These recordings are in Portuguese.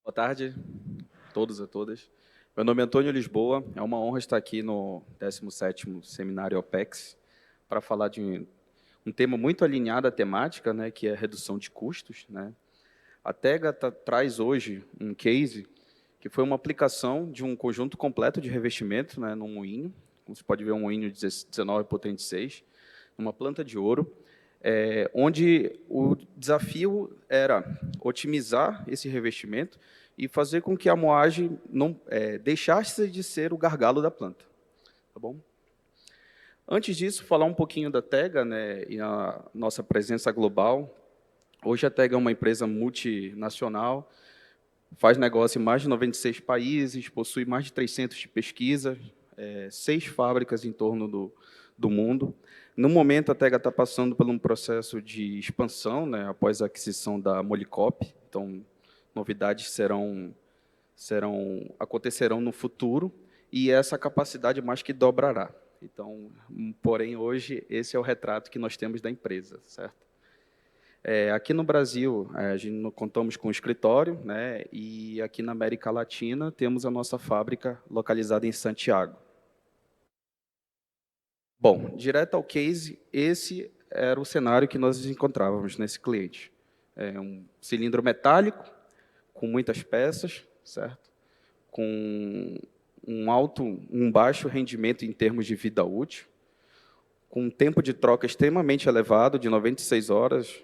Boa tarde a todos e a todas. Meu nome é Antônio Lisboa, é uma honra estar aqui no 17º Seminário OPEX para falar de um tema muito alinhado à temática, né, que é a redução de custos, né. A Tega traz hoje um case que foi uma aplicação de um conjunto completo de revestimento, né, num moinho, como você pode ver, um moinho 19 potente 6, numa planta de ouro, onde o desafio era otimizar esse revestimento e fazer com que a moagem não deixasse de ser o gargalo da planta. Tá bom? Antes disso, falar um pouquinho da Tega, né, e a nossa presença global. Hoje a Tega é uma empresa multinacional, faz negócio em mais de 96 países, possui mais de 300 de pesquisa, 6 fábricas em torno do mundo. No momento, a Tega está passando por um processo de expansão, né, após a aquisição da Molicop. Então, novidades acontecerão no futuro, e essa capacidade mais que dobrará. Então, porém, hoje, esse é o retrato que nós temos da empresa, certo? Aqui no Brasil, a gente contamos com um escritório, né, e aqui na América Latina temos a nossa fábrica localizada em Santiago. Bom, direto ao case, esse era o cenário que nós encontrávamos nesse cliente. É um cilindro metálico, com muitas peças, certo? Com um baixo rendimento em termos de vida útil, com um tempo de troca extremamente elevado, de 96 horas.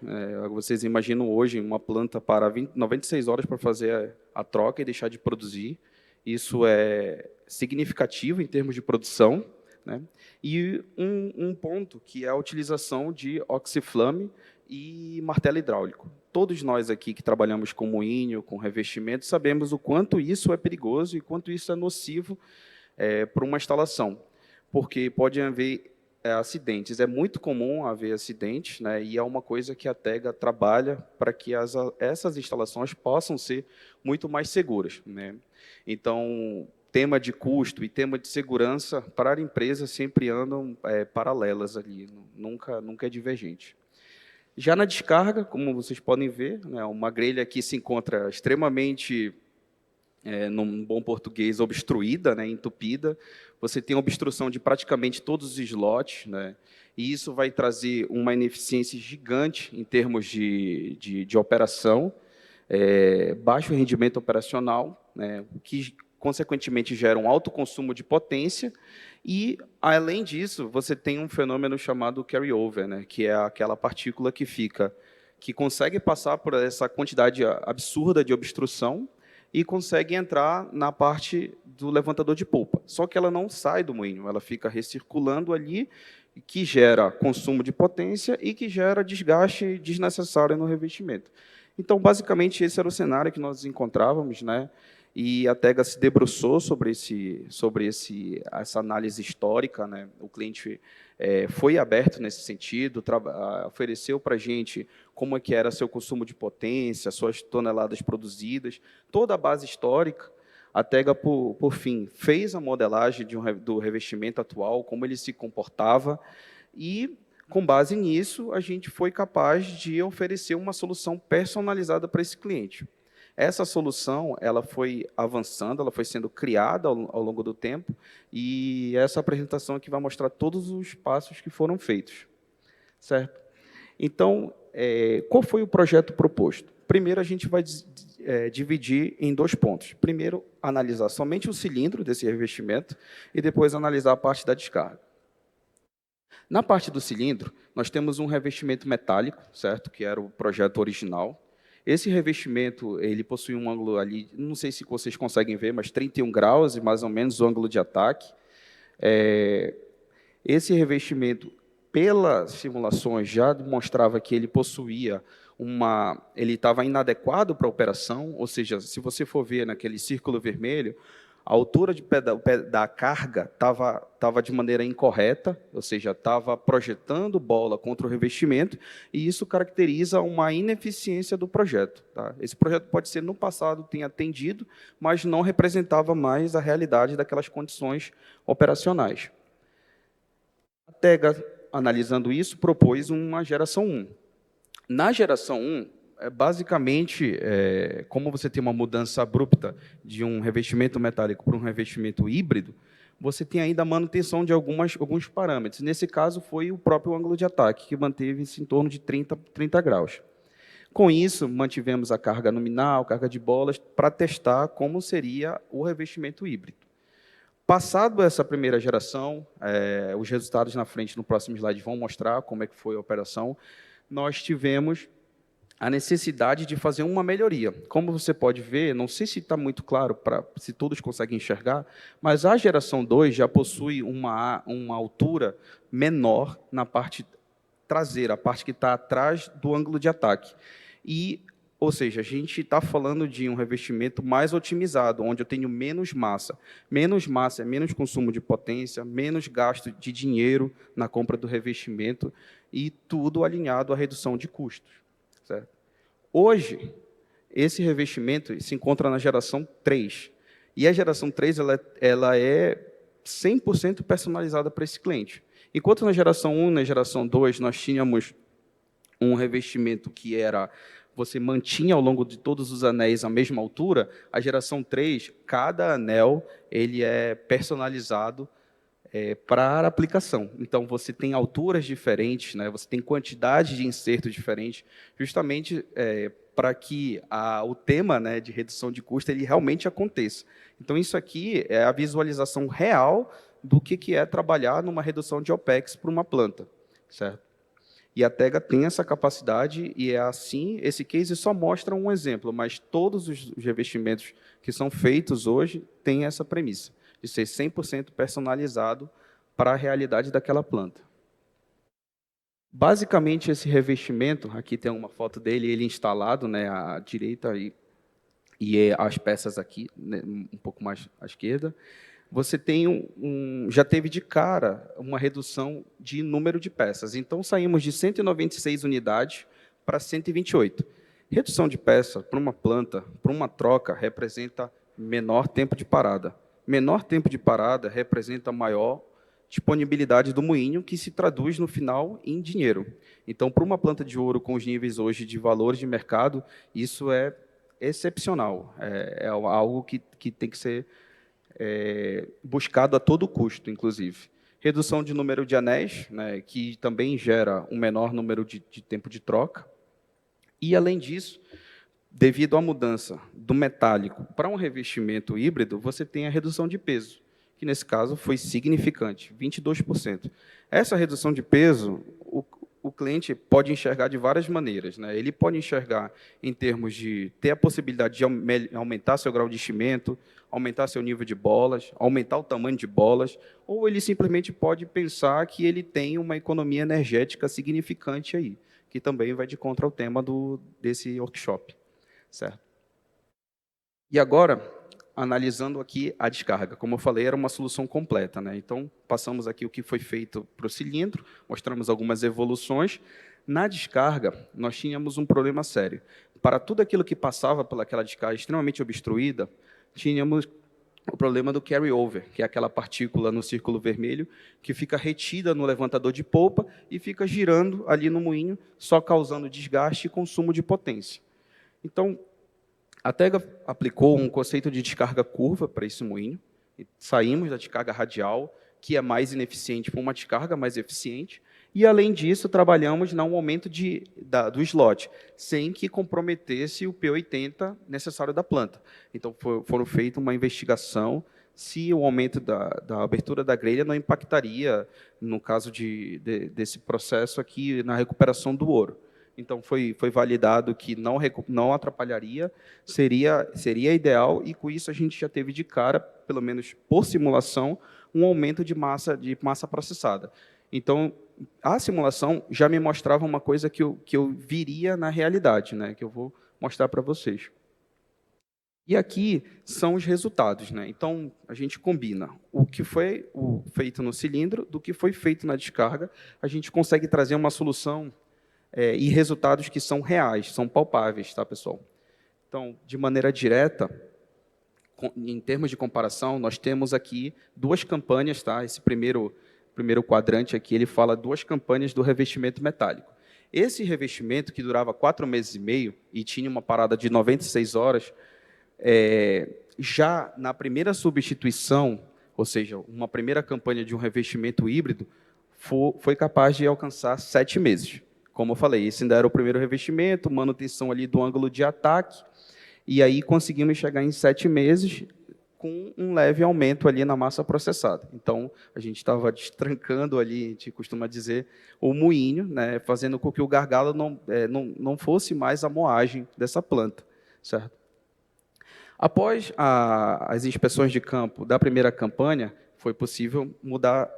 Vocês imaginam hoje uma planta para 96 horas para fazer a troca e deixar de produzir. Isso é significativo em termos de produção, né? E um ponto que é a utilização de oxiflame e martelo hidráulico. Todos nós aqui que trabalhamos com moinho, com revestimento, sabemos o quanto isso é perigoso e quanto isso é nocivo para uma instalação, porque pode haver acidentes. É muito comum haver acidentes, né, e é uma coisa que a Tega trabalha para que essas instalações possam ser muito mais seguras, né. Então, tema de custo e tema de segurança para a empresa sempre andam paralelas ali, nunca é divergente. Já na descarga, como vocês podem ver, né, uma grelha que se encontra extremamente, num bom português, obstruída, né, entupida. Você tem obstrução de praticamente todos os slots, né, e isso vai trazer uma ineficiência gigante em termos de operação, baixo rendimento operacional, né, que, consequentemente, gera um alto consumo de potência, e, além disso, você tem um fenômeno chamado carryover, né, que é aquela partícula que consegue passar por essa quantidade absurda de obstrução e consegue entrar na parte do levantador de polpa. Só que ela não sai do moinho, ela fica recirculando ali, que gera consumo de potência e que gera desgaste desnecessário no revestimento. Então, basicamente, esse era o cenário que nós encontrávamos, né? E a Tega se debruçou sobre essa análise histórica, né? O cliente foi aberto nesse sentido, ofereceu para a gente como é que era seu consumo de potência, suas toneladas produzidas, toda a base histórica. A Tega, por fim, fez a modelagem do revestimento atual, como ele se comportava, e, com base nisso, a gente foi capaz de oferecer uma solução personalizada para esse cliente. Essa solução ela foi avançando, ela foi sendo criada ao longo do tempo, e essa apresentação aqui vai mostrar todos os passos que foram feitos. Certo? Então, qual foi o projeto proposto? Primeiro, a gente vai dividir em 2 pontos. Primeiro, analisar somente o cilindro desse revestimento e depois analisar a parte da descarga. Na parte do cilindro, nós temos um revestimento metálico, certo? Que era o projeto original. Esse revestimento, ele possui um ângulo ali, não sei se vocês conseguem ver, mas 31 graus, e mais ou menos o ângulo de ataque. Esse revestimento, pelas simulações, já demonstrava que ele possuía ele estava inadequado para a operação, ou seja, se você for ver naquele círculo vermelho, a altura da carga estava de maneira incorreta, ou seja, estava projetando bola contra o revestimento, e isso caracteriza uma ineficiência do projeto. Tá? Esse projeto pode ser, no passado, tenha atendido, mas não representava mais a realidade daquelas condições operacionais. A Tega, analisando isso, propôs uma geração 1. Na geração 1, basicamente, como você tem uma mudança abrupta de um revestimento metálico para um revestimento híbrido, você tem ainda a manutenção de alguns parâmetros. Nesse caso, foi o próprio ângulo de ataque, que manteve-se em torno de 30 graus. Com isso, mantivemos a carga nominal, carga de bolas, para testar como seria o revestimento híbrido. Passado essa primeira geração, os resultados na frente, no próximo slide, vão mostrar como é que foi a operação, nós tivemos a necessidade de fazer uma melhoria. Como você pode ver, não sei se está muito claro, se todos conseguem enxergar, mas a geração 2 já possui uma altura menor na parte traseira, a parte que está atrás do ângulo de ataque. Ou seja, a gente está falando de um revestimento mais otimizado, onde eu tenho menos massa. Menos massa é menos consumo de potência, menos gasto de dinheiro na compra do revestimento e tudo alinhado à redução de custos. Certo? Hoje, esse revestimento se encontra na geração 3. E a geração 3 ela é 100% personalizada para esse cliente. Enquanto na geração 1 e na geração 2 nós tínhamos um revestimento que você mantinha ao longo de todos os anéis a mesma altura, a geração 3, cada anel ele é personalizado para a aplicação. Então, você tem alturas diferentes, né? Você tem quantidade de insertos diferentes, justamente para que o tema, né, de redução de custo ele realmente aconteça. Então, isso aqui é a visualização real do que é trabalhar numa redução de OPEX para uma planta, certo? E a Tega tem essa capacidade, e é assim, esse case só mostra um exemplo, mas todos os revestimentos que são feitos hoje têm essa premissa, de ser 100% personalizado para a realidade daquela planta. Basicamente, esse revestimento, aqui tem uma foto dele, ele instalado, né, à direita e as peças aqui, né, um pouco mais à esquerda, você tem já teve de cara uma redução de número de peças. Então, saímos de 196 unidades para 128. Redução de peça para uma planta, para uma troca, representa menor tempo de parada. Menor tempo de parada representa maior disponibilidade do moinho, que se traduz, no final, em dinheiro. Então, para uma planta de ouro com os níveis hoje de valores de mercado, isso é excepcional. É algo que tem que ser buscado a todo custo, inclusive. Redução de número de anéis, né, que também gera um menor número de tempo de troca. E, além disso, devido à mudança do metálico para um revestimento híbrido, você tem a redução de peso, que, nesse caso, foi significante, 22%. Essa redução de peso, o cliente pode enxergar de várias maneiras, né? Ele pode enxergar em termos de ter a possibilidade de aumentar seu grau de enchimento, aumentar seu nível de bolas, aumentar o tamanho de bolas, ou ele simplesmente pode pensar que ele tem uma economia energética significante aí, que também vai de contra o tema desse workshop. Certo? E agora, analisando aqui a descarga. Como eu falei, era uma solução completa, né? Então, passamos aqui o que foi feito para o cilindro, mostramos algumas evoluções. Na descarga, nós tínhamos um problema sério. Para tudo aquilo que passava pelaquela descarga extremamente obstruída, tínhamos o problema do carry-over, que é aquela partícula no círculo vermelho que fica retida no levantador de polpa e fica girando ali no moinho, só causando desgaste e consumo de potência. Então, a Tega aplicou um conceito de descarga curva para esse moinho. Saímos da descarga radial, que é mais ineficiente, para uma descarga mais eficiente. E, além disso, trabalhamos no aumento do slot, sem que comprometesse o P80 necessário da planta. Então, foram feita uma investigação se o aumento da abertura da grelha não impactaria, no caso desse processo aqui, na recuperação do ouro. Então, foi validado que não atrapalharia, seria ideal, e com isso a gente já teve de cara, pelo menos por simulação, um aumento de massa processada. Então, a simulação já me mostrava uma coisa que eu viria na realidade, né, que eu vou mostrar para vocês. E aqui são os resultados, né? Então, a gente combina o que foi feito no cilindro do que foi feito na descarga, a gente consegue trazer uma solução e resultados que são reais, são palpáveis, tá, pessoal? Então, de maneira direta, em termos de comparação, nós temos aqui duas campanhas, tá? Esse primeiro quadrante aqui, ele fala duas campanhas do revestimento metálico. Esse revestimento, que durava 4 meses e meio e tinha uma parada de 96 horas, já na primeira substituição, ou seja, uma primeira campanha de um revestimento híbrido, foi capaz de alcançar 7 meses. Como eu falei, esse ainda era o primeiro revestimento, manutenção ali do ângulo de ataque, e aí conseguimos chegar em 7 meses com um leve aumento ali na massa processada. Então, a gente estava destrancando ali, a gente costuma dizer, o moinho, né, fazendo com que o gargalo não fosse mais a moagem dessa planta, certo? Após as inspeções de campo da primeira campanha, foi possível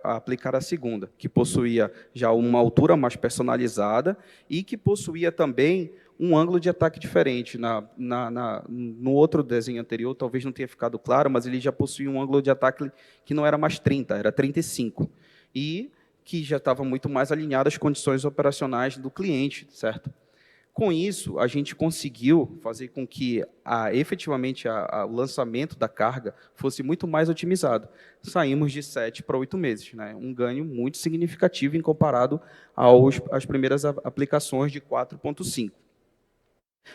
aplicar a segunda, que possuía já uma altura mais personalizada e que possuía também um ângulo de ataque diferente. No outro desenho anterior, talvez não tenha ficado claro, mas ele já possuía um ângulo de ataque que não era mais 30, era 35, e que já estava muito mais alinhado às condições operacionais do cliente, certo? Com isso, a gente conseguiu fazer com que, efetivamente, o lançamento da carga fosse muito mais otimizado. Saímos de 7 para 8 meses, né? Um ganho muito significativo em comparado às primeiras aplicações de 4,5.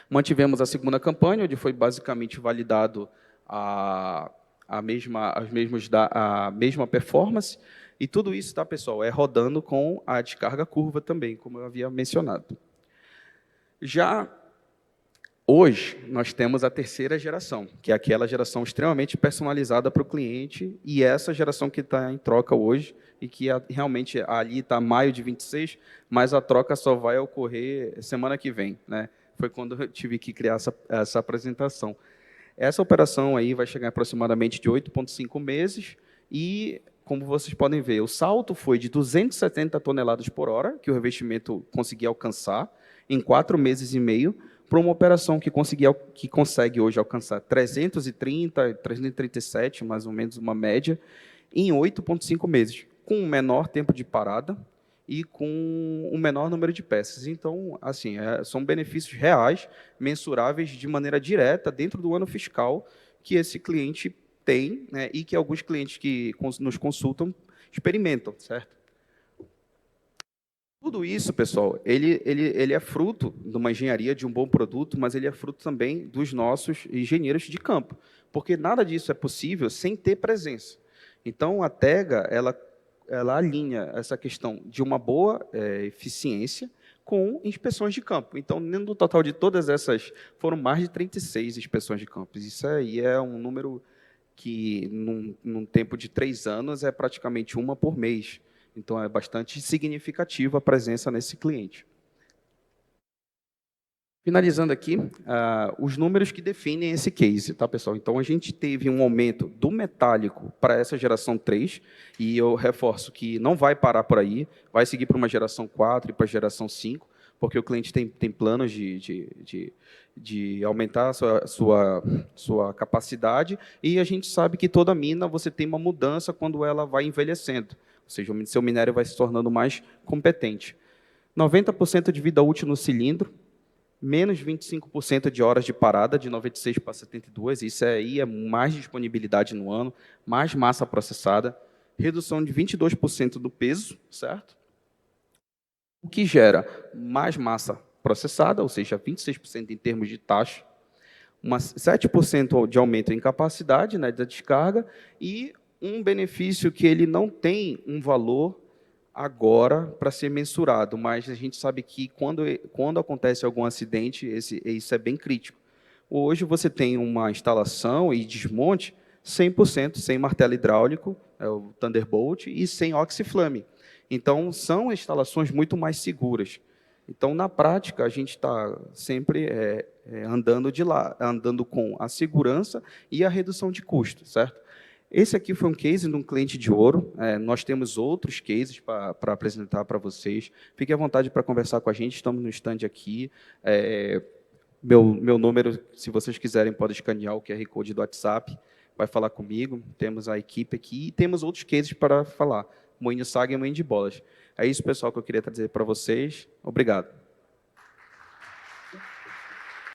Mantivemos a segunda campanha, onde foi basicamente validado a mesma performance, e tudo isso, tá, pessoal, rodando com a descarga curva também, como eu havia mencionado. Já hoje, nós temos a terceira geração, que é aquela geração extremamente personalizada para o cliente, e essa geração que está em troca hoje, e que realmente ali está maio de 26, mas a troca só vai ocorrer semana que vem, né? Foi quando eu tive que criar essa apresentação. Essa operação aí vai chegar aproximadamente de 8,5 meses, e, como vocês podem ver, o salto foi de 270 toneladas por hora, que o revestimento conseguia alcançar, em 4 meses e meio, para uma operação que consegue hoje alcançar 330, 337, mais ou menos uma média, em 8,5 meses, com um menor tempo de parada e com um menor número de peças. Então, assim, são benefícios reais, mensuráveis de maneira direta dentro do ano fiscal que esse cliente tem, né, e que alguns clientes que nos consultam experimentam, certo? Tudo isso, pessoal, ele é fruto de uma engenharia, de um bom produto, mas ele é fruto também dos nossos engenheiros de campo, porque nada disso é possível sem ter presença. Então, a Tega, ela alinha essa questão de uma boa eficiência com inspeções de campo. Então, no total de todas essas, foram mais de 36 inspeções de campo. Isso aí é um número que, num tempo de 3 anos, é praticamente uma por mês. Então, é bastante significativa a presença nesse cliente. Finalizando aqui, os números que definem esse case, tá, pessoal? Então, a gente teve um aumento do metálico para essa geração 3, e eu reforço que não vai parar por aí, vai seguir para uma geração 4 e para a geração 5, porque o cliente tem planos de aumentar a sua capacidade, e a gente sabe que toda mina você tem uma mudança quando ela vai envelhecendo, ou seja, o seu minério vai se tornando mais competente. 90% de vida útil no cilindro, menos 25% de horas de parada, de 96 para 72, isso aí é mais disponibilidade no ano, mais massa processada, redução de 22% do peso, certo? O que gera mais massa processada, ou seja, 26% em termos de taxa, 7% de aumento em capacidade, né, da descarga, e um benefício que ele não tem um valor agora para ser mensurado, mas a gente sabe que quando acontece algum acidente, isso é bem crítico. Hoje você tem uma instalação e desmonte 100% sem martelo hidráulico, o Thunderbolt, e sem oxiflame. Então, são instalações muito mais seguras. Então, na prática, a gente está sempre andando com a segurança e a redução de custo, certo? Esse aqui foi um case de um cliente de ouro. Nós temos outros cases para apresentar para vocês. Fique à vontade para conversar com a gente, estamos no stand aqui. Meu número, se vocês quiserem, pode escanear o QR Code do WhatsApp, vai falar comigo, temos a equipe aqui e temos outros cases para falar, Moinho Saga e Moinho de Bolas. É isso, pessoal, que eu queria trazer para vocês. Obrigado.